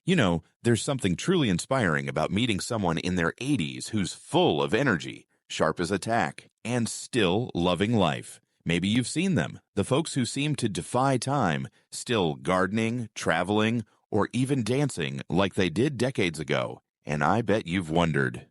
There's something truly inspiring about meeting someone in their 80s who's full of energy, sharp as a tack, and still loving life. Maybe you've seen them, the folks who seem to defy time, still gardening, traveling, or even dancing like they did decades ago. And I bet you've wondered,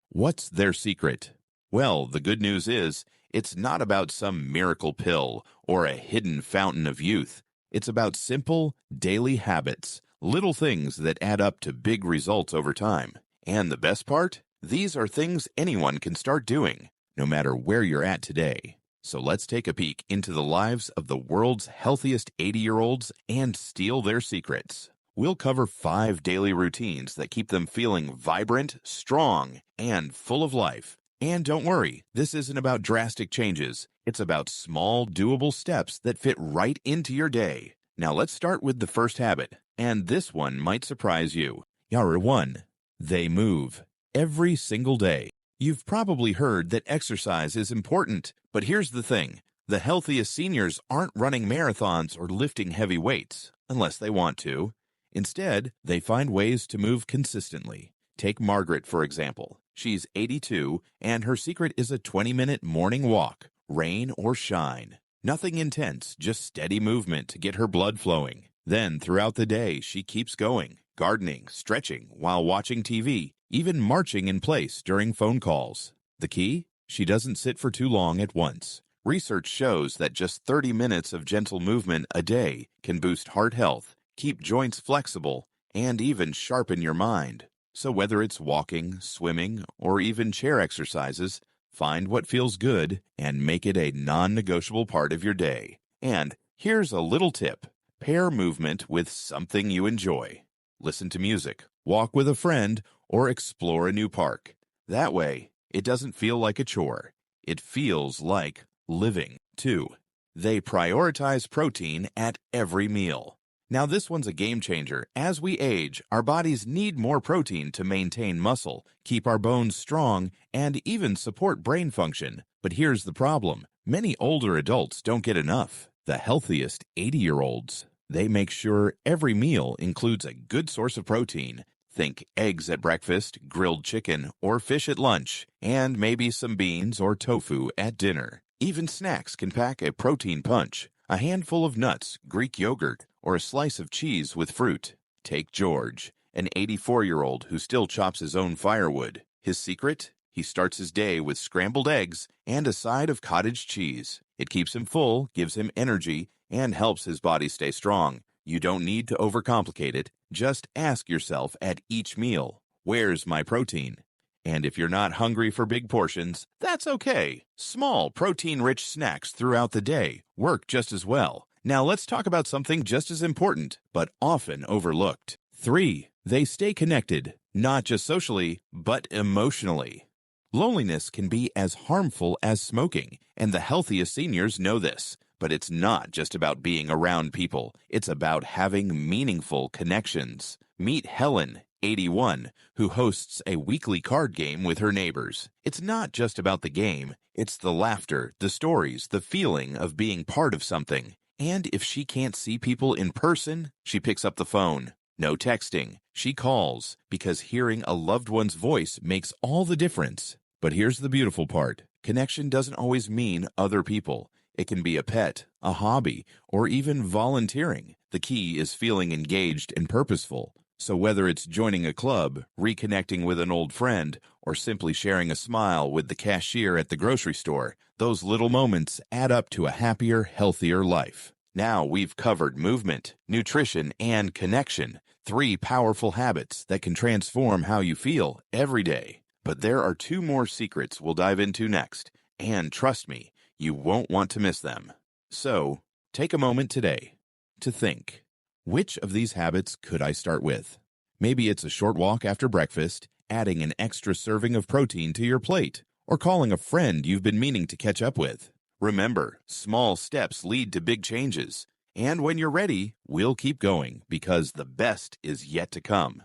what's their secret? Well, the good news is, it's not about some miracle pill or a hidden fountain of youth. It's about simple, daily habits, little things that add up to big results over time. And the best part? These are things anyone can start doing, no matter where you're at today. So let's take a peek into the lives of the world's healthiest 80-year-olds and steal their secrets. We'll cover 5 daily routines that keep them feeling vibrant, strong, and full of life. And don't worry, this isn't about drastic changes. It's about small, doable steps that fit right into your day. Now let's start with the first habit, and this one might surprise you. Number 1, they move every single day. You've probably heard that exercise is important, but here's the thing. The healthiest seniors aren't running marathons or lifting heavy weights, unless they want to. Instead, they find ways to move consistently. Take Margaret, for example. She's 82, and her secret is a 20-minute morning walk, rain or shine. Nothing intense, just steady movement to get her blood flowing. Then, throughout the day, she keeps going, gardening, stretching, while watching TV, even marching in place during phone calls. The key? She doesn't sit for too long at once. Research shows that just 30 minutes of gentle movement a day can boost heart health, keep joints flexible, and even sharpen your mind. So whether it's walking, swimming, or even chair exercises, find what feels good and make it a non-negotiable part of your day. And here's a little tip. Pair movement with something you enjoy. Listen to music, walk with a friend, or explore a new park. That way, it doesn't feel like a chore. It feels like living. 2, they prioritize protein at every meal. Now this one's a game changer. As we age, our bodies need more protein to maintain muscle, keep our bones strong, and even support brain function. But here's the problem. Many older adults don't get enough. The healthiest 80-year-olds. They make sure every meal includes a good source of protein. Think eggs at breakfast, grilled chicken, or fish at lunch, and maybe some beans or tofu at dinner. Even snacks can pack a protein punch. A handful of nuts, Greek yogurt, or a slice of cheese with fruit. Take George, an 84-year-old who still chops his own firewood. His secret? He starts his day with scrambled eggs and a side of cottage cheese. It keeps him full, gives him energy, and helps his body stay strong. You don't need to overcomplicate it. Just ask yourself at each meal, where's my protein? And if you're not hungry for big portions, that's okay. Small, protein-rich snacks throughout the day work just as well. Now let's talk about something just as important, but often overlooked. 3, they stay connected, not just socially, but emotionally. Loneliness can be as harmful as smoking, and the healthiest seniors know this. But it's not just about being around people. It's about having meaningful connections. Meet Helen, 81, who hosts a weekly card game with her neighbors. It's not just about the game. It's the laughter, the stories, the feeling of being part of something. And if she can't see people in person, she picks up the phone. No texting. She calls, because hearing a loved one's voice makes all the difference. But here's the beautiful part. Connection doesn't always mean other people. It can be a pet, a hobby, or even volunteering. The key is feeling engaged and purposeful. So whether it's joining a club, reconnecting with an old friend, or simply sharing a smile with the cashier at the grocery store, those little moments add up to a happier, healthier life. Now we've covered movement, nutrition, and connection, 3 powerful habits that can transform how you feel every day. But there are 2 more secrets we'll dive into next, and trust me, you won't want to miss them. So, take a moment today to think, which of these habits could I start with? Maybe it's a short walk after breakfast, adding an extra serving of protein to your plate, or calling a friend you've been meaning to catch up with. Remember, small steps lead to big changes. And when you're ready, we'll keep going because the best is yet to come.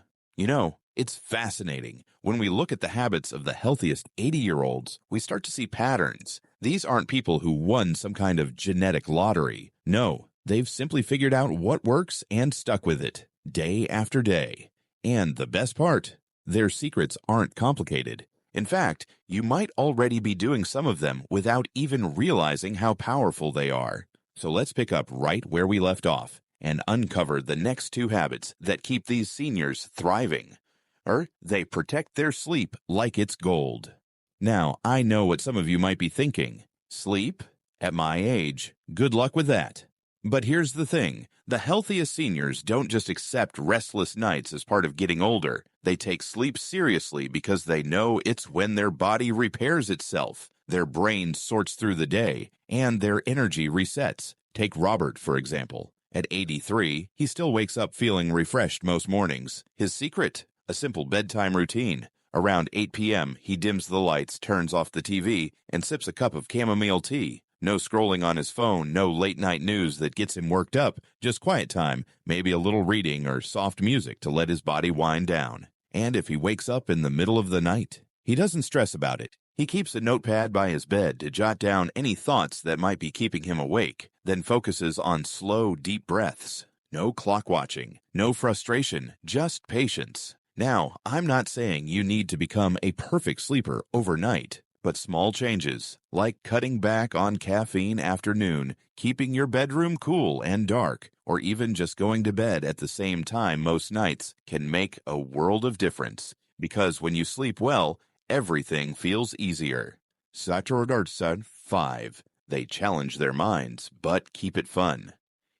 It's fascinating. When we look at the habits of the healthiest 80-year-olds, we start to see patterns. These aren't people who won some kind of genetic lottery. No, they've simply figured out what works and stuck with it, day after day. And the best part, their secrets aren't complicated. In fact, you might already be doing some of them without even realizing how powerful they are. So let's pick up right where we left off and uncover the next two habits that keep these seniors thriving. They protect their sleep like it's gold. Now, I know what some of you might be thinking. Sleep? At my age, good luck with that. But here's the thing. The healthiest seniors don't just accept restless nights as part of getting older. They take sleep seriously because they know it's when their body repairs itself, their brain sorts through the day, and their energy resets. Take Robert, for example. At 83, he still wakes up feeling refreshed most mornings. His secret? A simple bedtime routine. Around 8 p.m., he dims the lights, turns off the TV, and sips a cup of chamomile tea. No scrolling on his phone, no late-night news that gets him worked up, just quiet time, maybe a little reading or soft music to let his body wind down. And if he wakes up in the middle of the night, he doesn't stress about it. He keeps a notepad by his bed to jot down any thoughts that might be keeping him awake, then focuses on slow, deep breaths. No clock watching, no frustration, just patience. Now, I'm not saying you need to become a perfect sleeper overnight. But small changes, like cutting back on caffeine after noon, keeping your bedroom cool and dark, or even just going to bed at the same time most nights, can make a world of difference. Because when you sleep well, everything feels easier. Saturday 5. They challenge their minds, but keep it fun.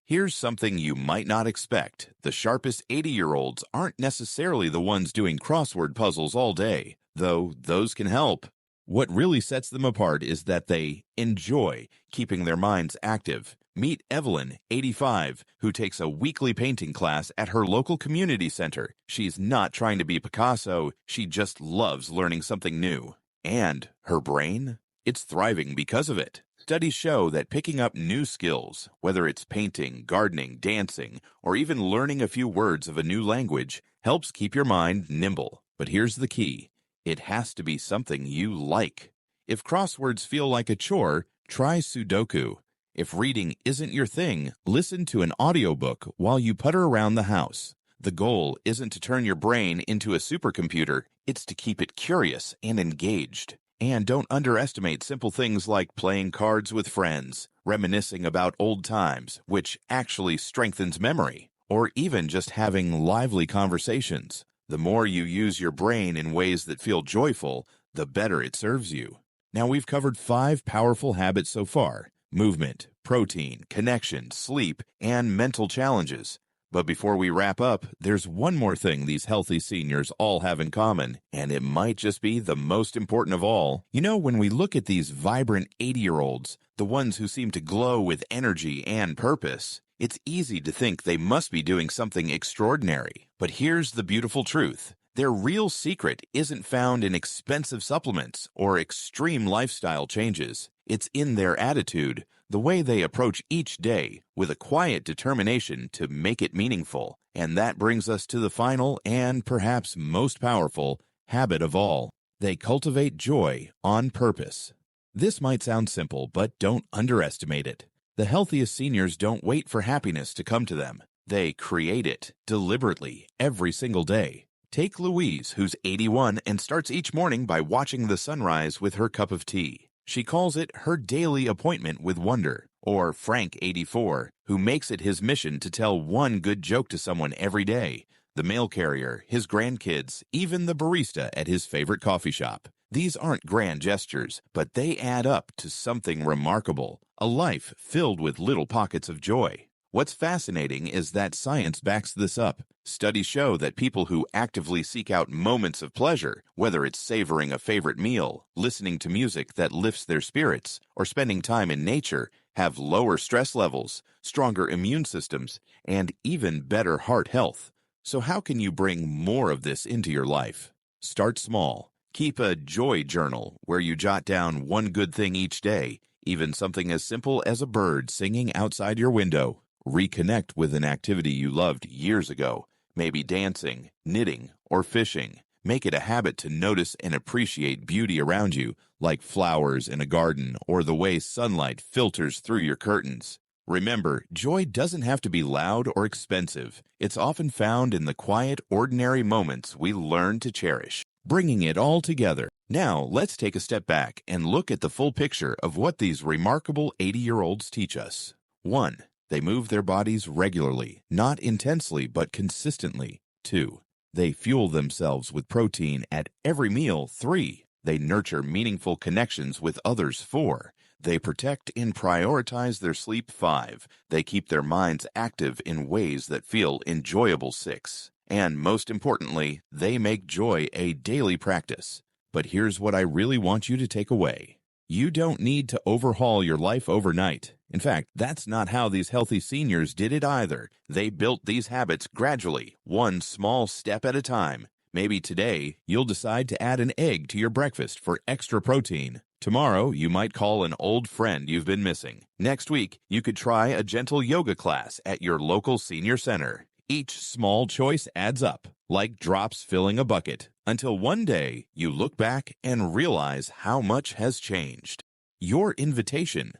Here's something you might not expect. The sharpest 80-year-olds aren't necessarily the ones doing crossword puzzles all day, though those can help. What really sets them apart is that they enjoy keeping their minds active. Meet Evelyn, 85, who takes a weekly painting class at her local community center. She's not trying to be Picasso, she just loves learning something new. And her brain? It's thriving because of it. Studies show that picking up new skills, whether it's painting, gardening, dancing, or even learning a few words of a new language, helps keep your mind nimble. But here's the key. It has to be something you like. If crosswords feel like a chore, try Sudoku. If reading isn't your thing, listen to an audiobook while you putter around the house. The goal isn't to turn your brain into a supercomputer, it's to keep it curious and engaged. And don't underestimate simple things like playing cards with friends, reminiscing about old times, which actually strengthens memory, or even just having lively conversations. The more you use your brain in ways that feel joyful, the better it serves you. Now we've covered 5 powerful habits so far: movement, protein, connection, sleep, and mental challenges. But before we wrap up, there's one more thing these healthy seniors all have in common, and it might just be the most important of all. You know, when we look at these vibrant 80-year-olds, the ones who seem to glow with energy and purpose, it's easy to think they must be doing something extraordinary. But here's the beautiful truth. Their real secret isn't found in expensive supplements or extreme lifestyle changes. It's in their attitude, the way they approach each day with a quiet determination to make it meaningful. And that brings us to the final and perhaps most powerful habit of all. They cultivate joy on purpose. This might sound simple, but don't underestimate it. The healthiest seniors don't wait for happiness to come to them. They create it deliberately every single day. Take Louise, who's 81 and starts each morning by watching the sunrise with her cup of tea. She calls it her daily appointment with wonder. Or Frank, 84, who makes it his mission to tell one good joke to someone every day. The mail carrier, his grandkids, even the barista at his favorite coffee shop. These aren't grand gestures, but they add up to something remarkable, a life filled with little pockets of joy. What's fascinating is that science backs this up. Studies show that people who actively seek out moments of pleasure, whether it's savoring a favorite meal, listening to music that lifts their spirits, or spending time in nature, have lower stress levels, stronger immune systems, and even better heart health. So how can you bring more of this into your life? Start small. Keep a joy journal where you jot down one good thing each day, even something as simple as a bird singing outside your window. Reconnect with an activity you loved years ago, maybe dancing, knitting, or fishing. Make it a habit to notice and appreciate beauty around you, like flowers in a garden or the way sunlight filters through your curtains. Remember, joy doesn't have to be loud or expensive. It's often found in the quiet, ordinary moments we learn to cherish, bringing it all together. Now, let's take a step back and look at the full picture of what these remarkable 80-year-olds teach us. 1. They move their bodies regularly, not intensely but consistently. 2. They fuel themselves with protein at every meal. 3. They nurture meaningful connections with others. 4. They protect and prioritize their sleep. 5. They keep their minds active in ways that feel enjoyable. 6. And most importantly, they make joy a daily practice. But here's what I really want you to take away. You don't need to overhaul your life overnight. In fact, that's not how these healthy seniors did it either. They built these habits gradually, one small step at a time. Maybe today, you'll decide to add an egg to your breakfast for extra protein. Tomorrow, you might call an old friend you've been missing. Next week, you could try a gentle yoga class at your local senior center. Each small choice adds up, like drops filling a bucket, until one day you look back and realize how much has changed. Your invitation.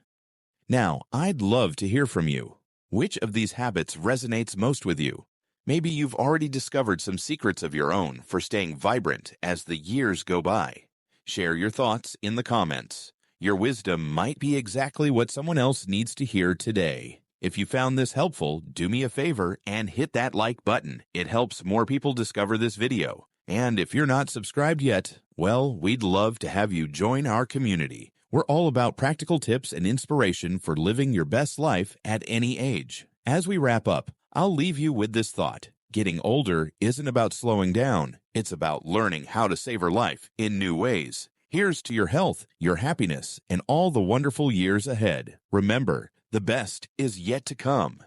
Now, I'd love to hear from you. Which of these habits resonates most with you? Maybe you've already discovered some secrets of your own for staying vibrant as the years go by. Share your thoughts in the comments. Your wisdom might be exactly what someone else needs to hear today. If you found this helpful, do me a favor and hit that like button. It helps more people discover this video. And if you're not subscribed yet, well, we'd love to have you join our community. We're all about practical tips and inspiration for living your best life at any age. As we wrap up, I'll leave you with this thought. Getting older isn't about slowing down. It's about learning how to savor life in new ways. Here's to your health, your happiness, and all the wonderful years ahead. Remember, the best is yet to come.